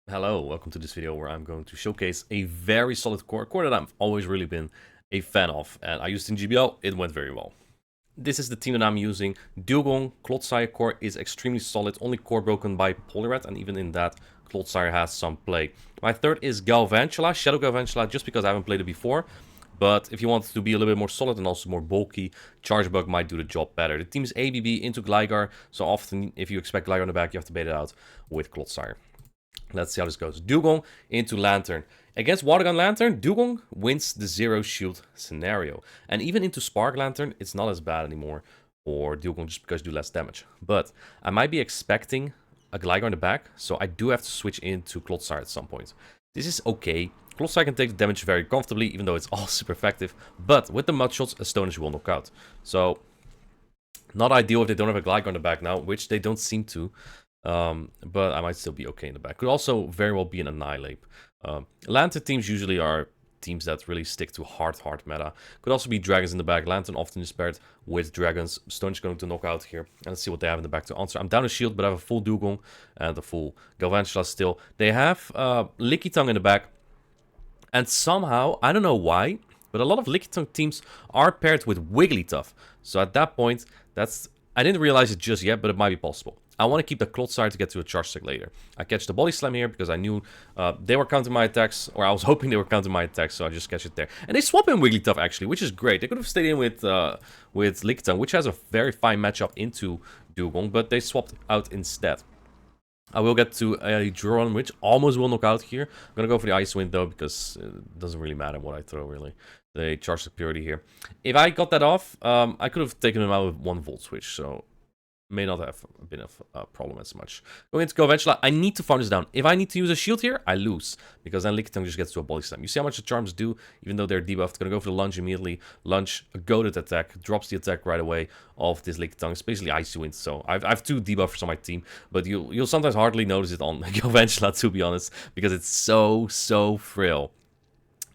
Hello, welcome to this video where I'm going to showcase a very solid core that I've always really been a fan of, and I used it in GBL, it went very well. This is the team that I'm using. Dugong Clodsire core is extremely solid, only core broken by Poliwrath, and even in that, Clodsire has some play. My third is Galvantula, Shadow Galvantula, just because I haven't played it before. But if you want to be a little bit more solid and also more bulky, Chargebug might do the job better. The team is ABB into Gligar, so often if you expect Gligar on the back, you have to bait it out with Clodsire. Let's see how this goes. Dugong into Lantern. Against Watergun Lantern, Dugong wins the zero shield scenario. And even into Spark Lantern, it's not as bad anymore for Dugong just because you do less damage. But I might be expecting a Gligar in the back, so I do have to switch into Clodsire at some point. This is okay. Clodsire can take the damage very comfortably, even though it's all super effective. But with the Mud Shots, a Stone will knock out. So, not ideal if they don't have a Gligar in the back now, which they don't seem to. But I might still be okay in the back. Could also very well be an Annihilate. Lantern teams usually are teams that really stick to hard meta. Could also be Dragons in the back. Lantern often is paired with Dragons. Stone's going to knock out here. And let's see what they have in the back to answer. I'm down a shield, but I have a full Dugong and a full Galvantula still. They have Lickitung in the back. And somehow, I don't know why, but a lot of Lickitung teams are paired with Wigglytuff. So at that point, I didn't realize it just yet, but it might be possible. I want to keep the Clodsire to get to a charge stick later. I catch the Body Slam here because I knew they were countering my attacks, or I was hoping they were countering my attacks, so I just catch it there. And they swap in Wigglytuff actually, which is great. They could have stayed in with Lickitung, which has a very fine matchup into Dugong, but they swapped out instead. I will get to a Duron, which almost will knock out here. I'm going to go for the Ice Wind though, because it doesn't really matter what I throw really. They charge the purity here. If I got that off, I could have taken him out with 1 Volt Switch, so may not have been a problem as much. Going into Galvantula, I need to farm this down. If I need to use a shield here, I lose. Because then Lickitung just gets to a Body Slam. You see how much the charms do, even though they're debuffed. Gonna go for the lunge immediately. Lunge, a goaded attack, drops the attack right away of this Lickitung. It's basically Icy Wind, so I have 2 debuffs on my team. But you'll sometimes hardly notice it on Galvantula, to be honest, because it's so frail.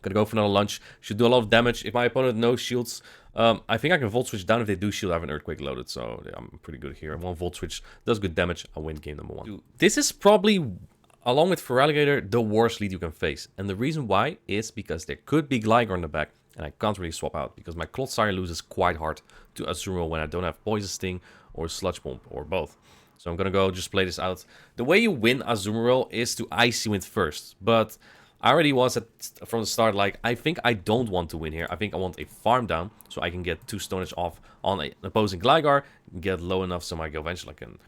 Gonna go for another lunge. Should do a lot of damage. If my opponent knows shields, I think I can Volt Switch down. If they do shield, I have an Earthquake loaded, so yeah, I'm pretty good here. 1 Volt Switch does good damage. I win game number 1. This is probably, along with Feraligatr, the worst lead you can face. And the reason why is because there could be Gligar in the back, and I can't really swap out, because my Clodsire loses quite hard to Azumarill when I don't have Poison Sting or Sludge Bomb, or both. So I'm gonna go just play this out. The way you win Azumarill is to Icy Wind first, but I already was from the start like, I think I don't want to win here. I think I want a farm down so I can get 2 Stonage off on an opposing Gligar, get low enough so my Galvantula can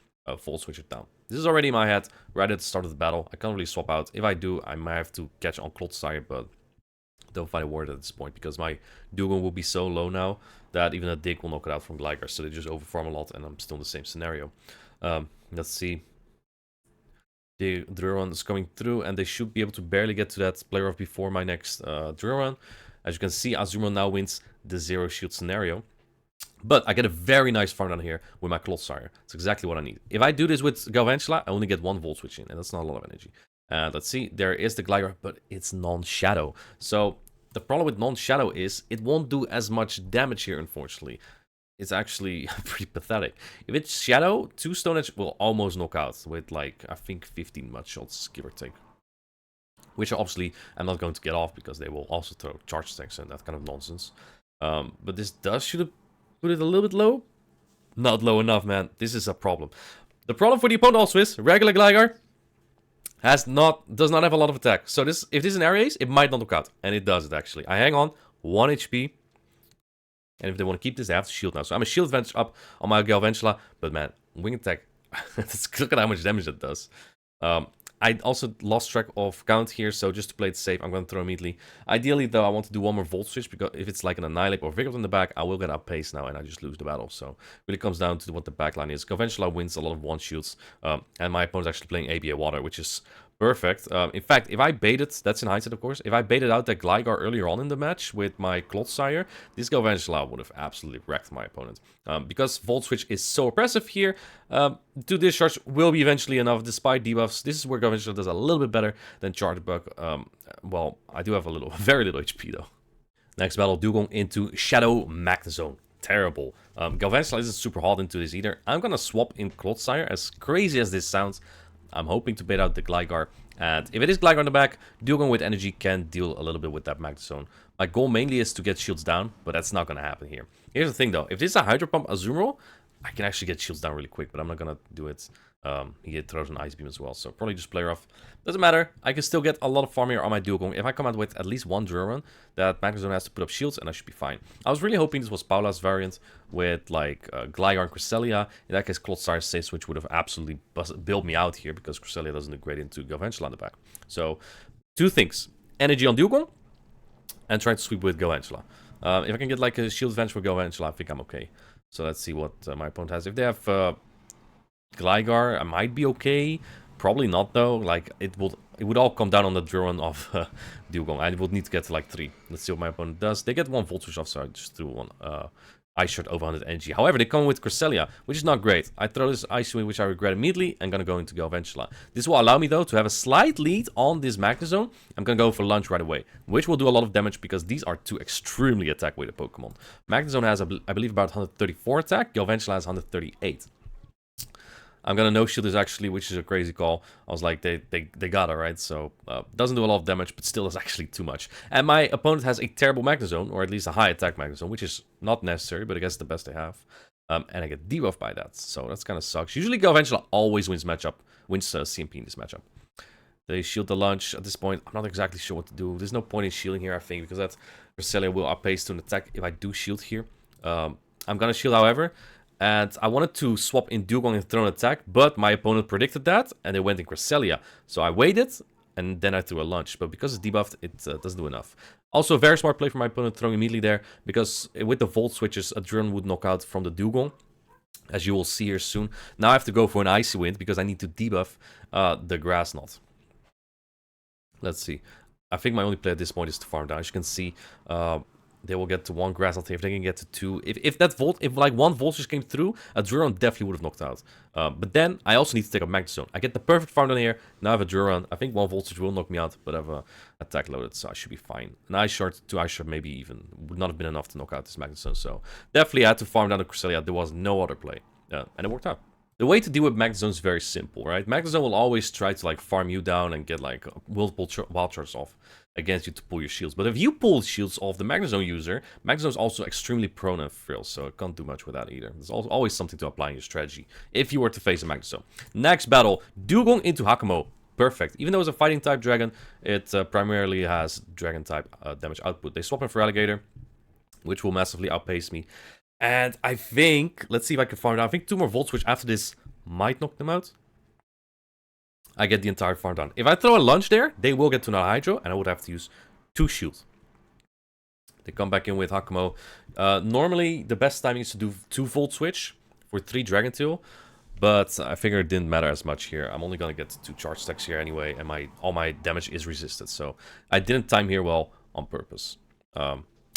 Volt Switch it down. This is already in my head right at the start of the battle. I can't really swap out. If I do, I might have to catch on Clodsire, but don't find a word at this point because my Dugong will be so low now that even a Dig will knock it out from Gligar. So they just overfarm a lot and I'm still in the same scenario. Let's see. The Duron is coming through, and they should be able to barely get to that player off before my next Duron. As you can see, Azumarill now wins the zero shield scenario. But I get a very nice farm down here with my Clodsire. It's exactly what I need. If I do this with Galvantula, I only get 1 Volt Switch in, and that's not a lot of energy. And let's see, there is the Gligar, but it's non-shadow. So the problem with non-shadow is it won't do as much damage here, unfortunately. It's actually pretty pathetic. If it's Shadow, 2 Stone Edge will almost knock out with, like, I think 15 Mud Shots, give or take. Which obviously I'm not going to get off because they will also throw charge stacks and that kind of nonsense. But this should have put it a little bit low. Not low enough, man. This is a problem. The problem for the opponent also is regular Gligar does not have a lot of attack. So if this is an area ace, it might not knock out. And it does it actually. I hang on, 1 HP. And if they want to keep this, they have to shield now. So I'm a shield advantage up on my Galvantula. But man, wing attack, look at how much damage that does. I also lost track of count here, so just to play it safe, I'm going to throw immediately. Ideally, though, I want to do 1 more Volt Switch, because if it's like an Annihilate or Vigor in the back, I will get outpaced now, and I just lose the battle. So it really comes down to what the backline is. Galvantula wins a lot of 1 shields, and my opponent's actually playing ABA Water, which is perfect. In fact, if I baited, that's in hindsight of course, if I baited out that Gligar earlier on in the match with my Clodsire, this Galvantula would have absolutely wrecked my opponent. Because Volt Switch is so oppressive here, 2 discharge will be eventually enough despite debuffs. This is where Galvantula does a little bit better than Chargebug. Well, I do have very little HP though. Next battle, Dugong into Shadow Magnezone. Terrible. Galvantula isn't super hot into this either. I'm gonna swap in Clodsire, as crazy as this sounds. I'm hoping to bait out the Gligar. And if it is Gligar on the back, Dugong with energy can deal a little bit with that Magnezone. My goal mainly is to get shields down, but that's not going to happen here. Here's the thing though, if this is a Hydro Pump Azumarill, I can actually get shields down really quick, but I'm not going to do it. He throws an Ice Beam as well, so probably just play rough. Doesn't matter, I can still get a lot of farm here on my Dugong. If I come out with at least one drill run, that Magnezone has to put up shields and I should be fine. I was really hoping this was Paula's variant with like Gligar and Cresselia. In that case, Clodsire Safe Switch would have absolutely bailed me out here because Cresselia doesn't do great into Galvantula on the back. So, two things. Energy on Dugong and try to sweep with Galvantula. If I can get like a shield advantage with Galvantula, I think I'm okay. So let's see what my opponent has. If they have Gligar, I might be okay. Probably not though. Like it would all come down on the drill run of Dugong. I would need to get to like 3. Let's see what my opponent does. They get 1 Volt Switch off, so I just threw one Ice Shard over 100 energy. However, they come with Cresselia, which is not great. I throw this Ice Wing, which I regret immediately. I'm gonna go into Galvantula. This will allow me though to have a slight lead on this Magnezone. I'm gonna go for lunge right away, which will do a lot of damage because these are 2 extremely attack-weighted Pokemon. Magnezone has, I believe, about 134 attack. Galvantula has 138. I'm gonna no-shield this actually, which is a crazy call. I was like, they got it, right? So, doesn't do a lot of damage, but still is actually too much. And my opponent has a terrible Magnezone, or at least a high-attack Magnezone, which is not necessary, but I guess the best they have. And I get debuffed by that, so that's kind of sucks. Usually Galvantula always wins CMP in this matchup. They shield the lunge. At this point, I'm not exactly sure what to do. There's no point in shielding here, I think, because that Cresselia will outpace to an attack if I do shield here. I'm gonna shield, however. And I wanted to swap in Dugong and throw an attack, but my opponent predicted that, and they went in Cresselia. So I waited, and then I threw a lunge. But because it's debuffed, it doesn't do enough. Also, a very smart play from my opponent throwing immediately there, because with the Volt Switches, a Drone would knock out from the Dugong, as you will see here soon. Now I have to go for an Icy Wind, because I need to debuff the Grass Knot. Let's see. I think my only play at this point is to farm down. As you can see, they will get to 1 Grass Knot here. If they can get to 2, if like 1 Voltage came through, a Duron definitely would have knocked out. But then I also need to take a Magnezone. I get the perfect farm down here. Now I have a Duron. I think 1 Voltage will knock me out, but I have a attack loaded, so I should be fine. An Ice Shard, 2 Ice Shard maybe even would not have been enough to knock out this Magnezone. So definitely I had to farm down the Cresselia. There was no other play, and it worked out. The way to deal with Magnezone is very simple, right? Magnezone will always try to like farm you down and get like multiple wild charges off against you to pull your shields. But if you pull shields off the Magnezone user, Magnezone is also extremely prone and frills, so it can't do much with that either. There's always something to apply in your strategy if you were to face a Magnezone. Next battle, Dugong into Hakamo. Perfect. Even though it's a fighting type dragon, it primarily has dragon type damage output. They swap him for Alligator, which will massively outpace me. And I think, let's see if I can farm down. I think 2 more Volt Switch after this might knock them out. I get the entire farm down. If I throw a lunge there, they will get to another Hydro, and I would have to use 2 shields. They come back in with Hakamo. Normally, the best timing is to do 2 Volt Switch for 3 Dragon Tail, but I figured it didn't matter as much here. I'm only going to get 2 charge stacks here anyway, and all my damage is resisted, so I didn't time here well on purpose.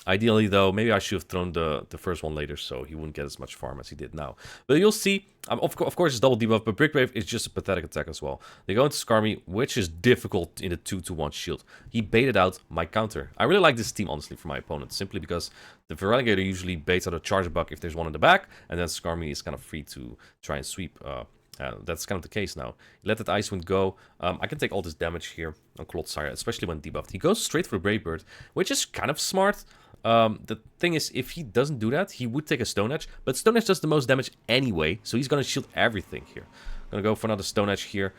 Ideally, though, maybe I should have thrown the first one later so he wouldn't get as much farm as he did now. But you'll see, of course, it's double debuff, but Brick Wave is just a pathetic attack as well. They go into Skarmy, which is difficult in the 2-1 shield. He baited out my counter. I really like this team, honestly, for my opponent, simply because the Feraligatr usually baits out a Charge Buck if there's one in the back, and then Skarmy is kind of free to try and sweep. That's kind of the case now. Let that Ice Wind go. I can take all this damage here on Clodsire, especially when debuffed. He goes straight for Brave Bird, which is kind of smart. The thing is, if he doesn't do that, he would take a Stone Edge, but Stone Edge does the most damage anyway, so he's gonna shield everything here. Gonna go for another Stone Edge here.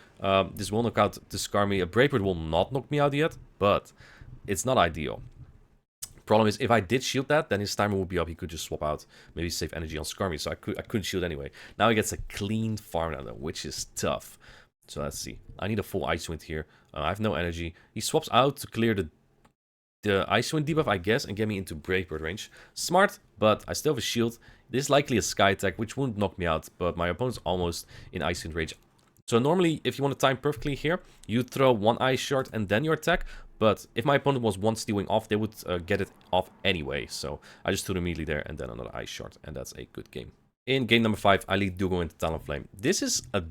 This will knock out the Skarmy. A Brave Bird will not knock me out yet, but it's not ideal. Problem is, if I did shield that, then his timer would be up. He could just swap out, maybe save energy on Skarmy, so I couldn't shield anyway. Now he gets a clean farm now, though, which is tough. So let's see. I need a full Ice Wind here. I have no energy. He swaps out to clear the Ice Wind debuff, I guess, and get me into Brave Bird range. Smart, but I still have a shield. This is likely a Sky attack, which wouldn't knock me out, but my opponent's almost in Ice Wind range. So normally, if you want to time perfectly here, you throw 1 Ice Shard and then your attack. But if my opponent was 1 stealing off, they would get it off anyway. So I just threw it immediately there and then another Ice Shard, and that's a good game. In game number 5, I lead Dugong into Talonflame. This is a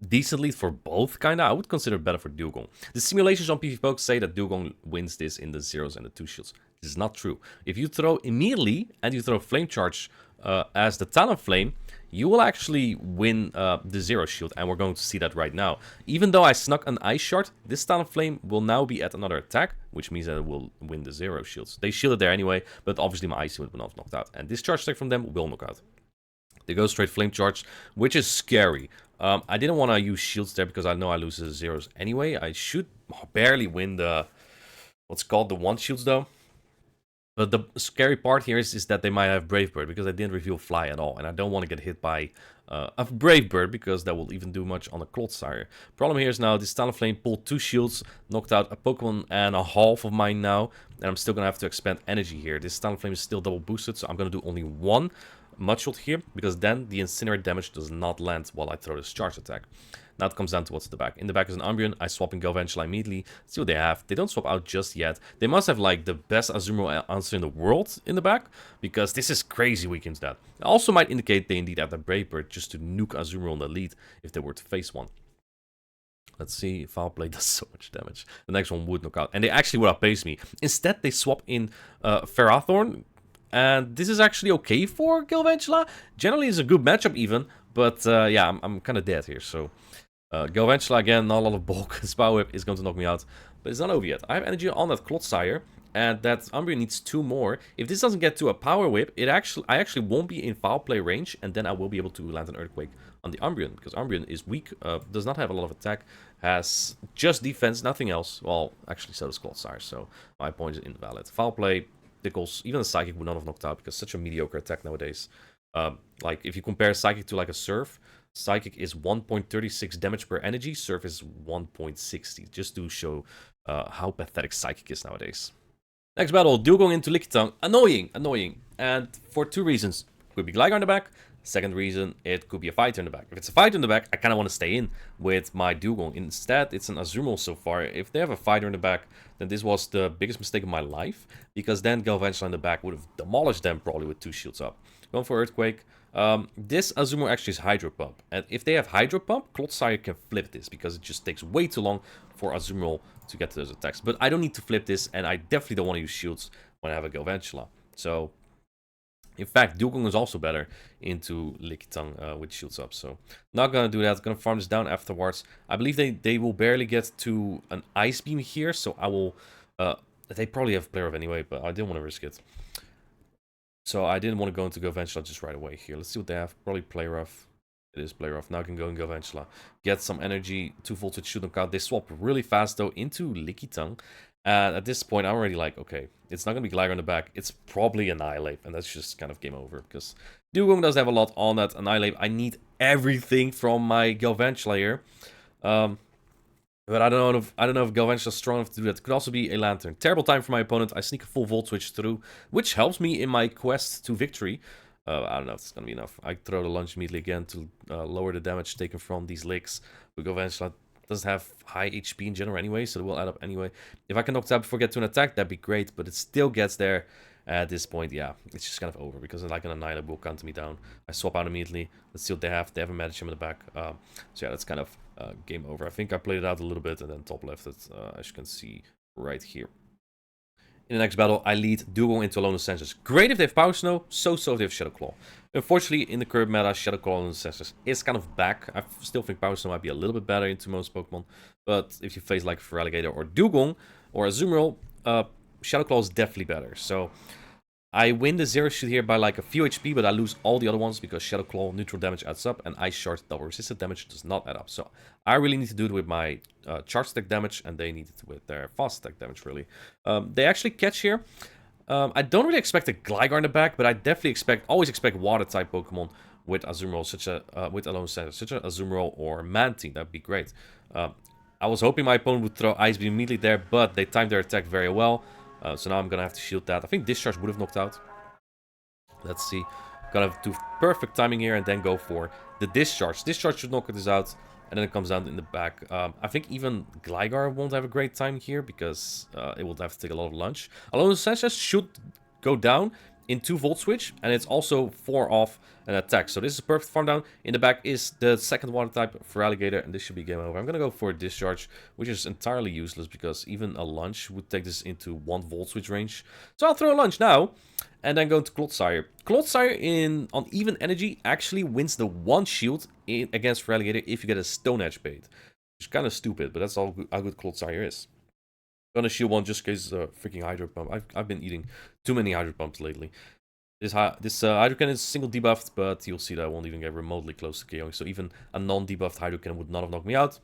decent lead for both, kinda. I would consider it better for Dugong. The simulations on PvPoke say that Dugong wins this in the 0s and the 2 shields. This is not true. If you throw immediately and you throw Flame Charge as the Talonflame, you will actually win the Zero Shield, and we're going to see that right now. Even though I snuck an Ice Shard, this Talonflame will now be at another attack, which means that it will win the Zero Shields. They shielded there anyway, but obviously my Ice Shield will not knocked out, and this Charge Attack from them will knock out. They go straight Flame Charge, which is scary. I didn't want to use shields there because I know I lose the zeros anyway. I should barely win the, what's called the one shields though. But the scary part here is that they might have Brave Bird, because I didn't reveal Fly at all. And I don't want to get hit by a Brave Bird, because that will even do much on a Clodsire. Problem here is now this Talonflame pulled 2 shields, knocked out a Pokemon and a half of mine now. And I'm still going to have to expend energy here. This Talonflame is still double boosted, so I'm going to do only 1 Mudshot here, because then the Incinerate damage does not land while I throw this Charge Attack. Now it comes down to what's in the back. In the back is an Umbreon. I swap in Galvantula immediately. See what they have. They don't swap out just yet. They must have like the best Azumarill answer in the world in the back, because this is crazy weak into that. It also might indicate they indeed have the Brave Bird just to nuke Azumarill in the lead if they were to face one. Let's see. Foul Play does so much damage. The next one would knock out. And they actually would outpace me. Instead, they swap in Ferrothorn. And this is actually okay for Galvantula. Generally, it's a good matchup even. But yeah, I'm kind of dead here. So Galvantula again, not a lot of bulk. His Power Whip is going to knock me out. But it's not over yet. I have energy on that Clodsire. And that Umbreon needs 2 more. If this doesn't get to a Power Whip, I actually won't be in Foul Play range. And then I will be able to land an Earthquake on the Umbreon. Because Umbreon is weak, does not have a lot of attack. Has just defense, nothing else. Well, actually so does Clodsire. So my point is invalid. Foul Play, Tickles, even a Psychic would not have knocked out. Because such a mediocre attack nowadays. Like, if you compare Psychic to like a Surf, Psychic is 1.36 damage per energy, Surf is 1.60, just to show how pathetic Psychic is nowadays. Next battle, Dugong into Lickitung. Annoying. And for 2 reasons. Could be Gligar in the back. Second reason, it could be a fighter in the back. If it's a fighter in the back, I kind of want to stay in with my Dugong. Instead, it's an Azumarill so far. If they have a fighter in the back, then this was the biggest mistake of my life. Because then Galvantula in the back would have demolished them probably with 2 shields up. Going for Earthquake. This Azumarill actually is Hydro Pump. And if they have Hydro Pump, Clodsire can flip this, because it just takes way too long for Azumarill to get to those attacks. But I don't need to flip this, and I definitely don't want to use shields when I have a Galvantula. So, in fact, Dugong is also better into Lickitung with shields up. So, not going to do that. Going to farm this down afterwards. I believe they will barely get to an Ice Beam here, so I will... they probably have Play Rough anyway, but I didn't want to risk it. So I didn't want to go into Galvantula just right away here. Let's see what they have. Probably Play Rough. It is Play Rough. Now I can go in Galvantula. Get some energy. 2 voltage shoot knock out. They swap really fast though into Lickitung. And at this point I'm already like, okay, it's not going to be Gligar in the back. It's probably Annihilate. And that's just kind of game over. Because Dugong does have a lot on that Annihilate. I need everything from my Galvantula here. But I don't know if Galvantula is strong enough to do that. It could also be a Lantern. Terrible time for my opponent. I sneak a full Volt Switch through, which helps me in my quest to victory. I don't know if it's going to be enough. I throw the Lunge immediately again to lower the damage taken from these licks. But Galvantula doesn't have high HP in general anyway, so it will add up anyway. If I can knock it out before I get to an attack, that'd be great. But it still gets there. At this point, yeah, it's just kind of over, because like an Annihilate will counter me down. I swap out immediately. Let's see what they have. They have a Magic in the back. So yeah, that's kind of game over. I think I played it out a little bit and then top left it, as you can see right here. In the next battle, I lead Dugong into Alolan Sensors. Great if they have Power Snow, so-so if they have Shadow Claw. Unfortunately, in the current meta, Shadow Claw Alolan Sensors is kind of back. I still think Power Snow might be a little bit better into most Pokemon. But if you face like Feraligatr or Dugong or Azumarill, Shadow Claw is definitely better. So I win the Zero Shield here by like a few HP, but I lose all the other ones because Shadow Claw neutral damage adds up and Ice Shard double resistant damage does not add up. So I really need to do it with my charge attack damage, and they need it with their fast attack damage, really. They actually catch here. I don't really expect a Gligar in the back, but I definitely always expect water type Pokemon with Azumarill, with Alolan Sensors, such as Azumarill or Mantine. That'd be great. I was hoping my opponent would throw Ice Beam immediately there, but they timed their attack very well. So now I'm gonna have to shield that. I think Discharge would have knocked out. Let's see. Gotta do perfect timing here and then go for the Discharge. Discharge should knock this out, and then it comes down in the back. I think even Gligar won't have a great time here because it will have to take a lot of lunch. Alolan Sensors should go down in 2 volt switch, and it's also 4 off an attack. So this is a perfect farm down. In the back is the second water type for Alligator, and this should be game over. I'm gonna go for a discharge, which is entirely useless because even a lunge would take this into 1 volt switch range. So I'll throw a lunge now, and then go into Clodsire. Clodsire on even energy actually wins the 1 shield against Alligator if you get a Stone Edge bait. Which is kind of stupid, but that's how good Clodsire is. Gonna shield 1 just in case freaking Hydro Pump. I've been eating too many Hydro Pumps lately. This Hydro Cannon is single debuffed, but you'll see that I won't even get remotely close to KOing. So even a non-debuffed Hydro Cannon would not have knocked me out.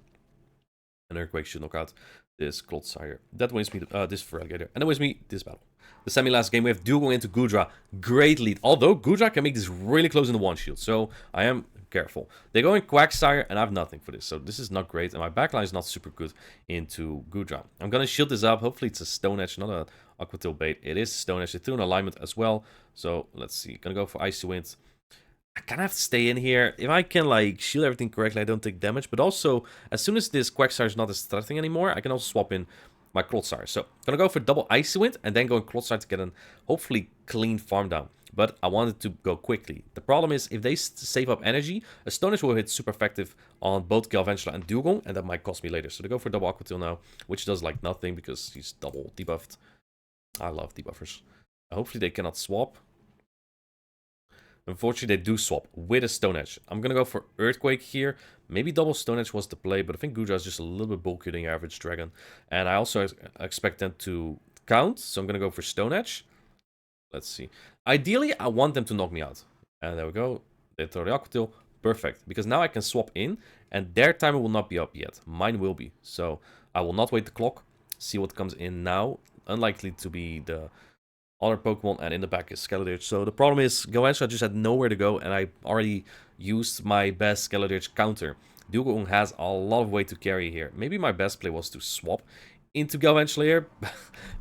An Earthquake should knock out this Clodsire. That wins me this for Alligator. And that wins me this battle. The semi-last game, we have Duo going into Gudra. Great lead. Although Gudra can make this really close in the 1 shield. So I am careful. They go in Quagsire, and I have nothing for this. So this is not great. And my backline is not super good into Gudra. I'm going to shield this up. Hopefully it's a Stone Edge, not a Aquatail bait. It is Stone Edge. They threw an alignment as well. So let's see. Gonna go for Icy Wind. I kind of have to stay in here. If I can, like, shield everything correctly, I don't take damage. But also, as soon as this Quagsire is not as threatening anymore, I can also swap in my Clodsire. So, gonna go for double Icy Wind, and then go in Clodsire to get an hopefully clean farm down. But I wanted to go quickly. The problem is, if they save up energy, a Stone Edge will hit super effective on both Galvantula and Dugong, and that might cost me later. So they go for double Aquatail now, which does, like, nothing, because he's double debuffed. I love debuffers. Hopefully they cannot swap. Unfortunately, they do swap with a Stone Edge. I'm going to go for Earthquake here. Maybe double Stone Edge was the play, but I think Gudra is just a little bit bulkier than your average dragon. And I also expect them to count, so I'm going to go for Stone Edge. Let's see. Ideally, I want them to knock me out. And there we go. They throw the Aquatail. Perfect. Because now I can swap in, and their timer will not be up yet. Mine will be. So I will not wait the clock. See what comes in now. Unlikely to be the other Pokemon, and in the back is Skeledirge. So the problem is, Galvantula just had nowhere to go, and I already used my best Skeledirge counter. Dugong has a lot of weight to carry here. Maybe my best play was to swap into Galvantula here,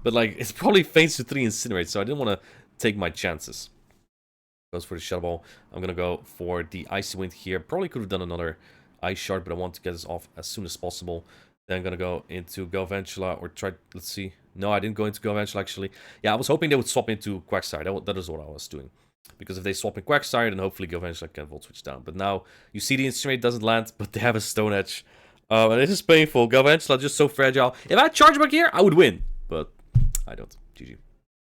but like, it's probably Faints to 3 Incinerate, so I didn't want to take my chances. Goes for the Shadow Ball. I'm gonna go for the Icy Wind here. Probably could have done another Ice Shard, but I want to get this off as soon as possible. Then I'm gonna go into Galvantula, or try, let's see. No, I didn't go into Galvantula, actually. Yeah, I was hoping they would swap into Quagsire. That is what I was doing. Because if they swap in Quagsire, then hopefully Galvantula can Volt Switch down. But now, you see the Incinerate doesn't land, but they have a Stone Edge. And it is painful. Galvantula just so fragile. If I charge back here, I would win. But I don't. GG.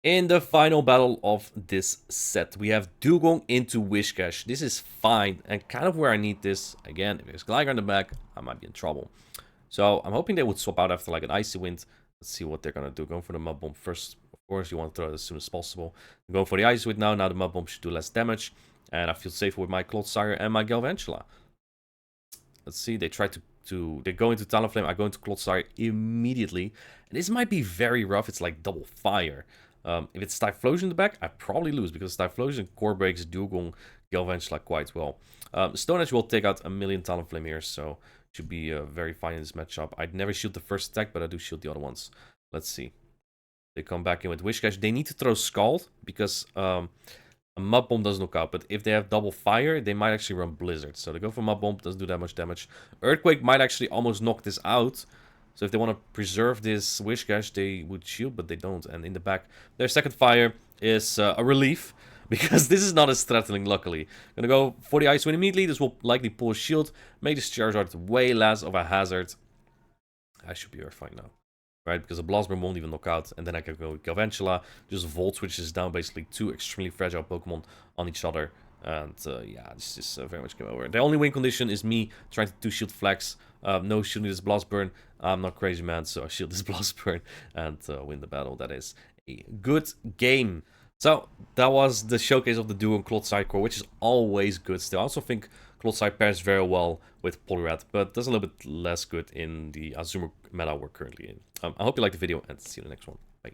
In the final battle of this set, we have Dugong into Whiscash. This is fine, and kind of where I need this. Again, if there's Gligar in the back, I might be in trouble. So I'm hoping they would swap out after like an Icy Wind. Let's see what they're going to do. Going for the Mud Bomb first. Of course, you want to throw it as soon as possible. I'm going for the Icy Wind now. Now the Mud Bomb should do less damage. And I feel safer with my Clodsire and my Galvantula. Let's see. They try to they go into Talonflame. I go into Clodsire immediately. And this might be very rough. It's like double fire. If it's Typhlosion in the back, I probably lose. Because Typhlosion core breaks Dugong Galvantula quite well. Stone Edge will take out a million Talonflame here. So should be very fine in this matchup. I'd never shield the first attack, but I do shield the other ones. Let's see. They come back in with Whiscash. They need to throw Scald, because a Mud Bomb doesn't knock out. But if they have double fire, they might actually run Blizzard. So they go for Mud Bomb, doesn't do that much damage. Earthquake might actually almost knock this out. So if they want to preserve this Whiscash, they would shield, but they don't. And in the back, their second fire is a relief, because this is not as threatening, luckily. I'm gonna go for the Ice Wind immediately. This will likely pull a shield, make this Charizard way less of a hazard. I should be fine now, right? Because a Blast Burn won't even knock out. And then I can go with Galvantula, just Volt Switches down basically 2 extremely fragile Pokemon on each other. And yeah, this is very much game over. The only win condition is me trying to 2-shield Flex. No shielding this Blast Burn. I'm not crazy, man, so I shield this Blast Burn and win the battle. That is a good game. So, that was the showcase of the Duo and Clodsire core, which is always good still. I also think Clodsire pairs very well with Poliwrath, but does a little bit less good in the Azumarill meta we're currently in. I hope you liked the video, and see you in the next one. Bye.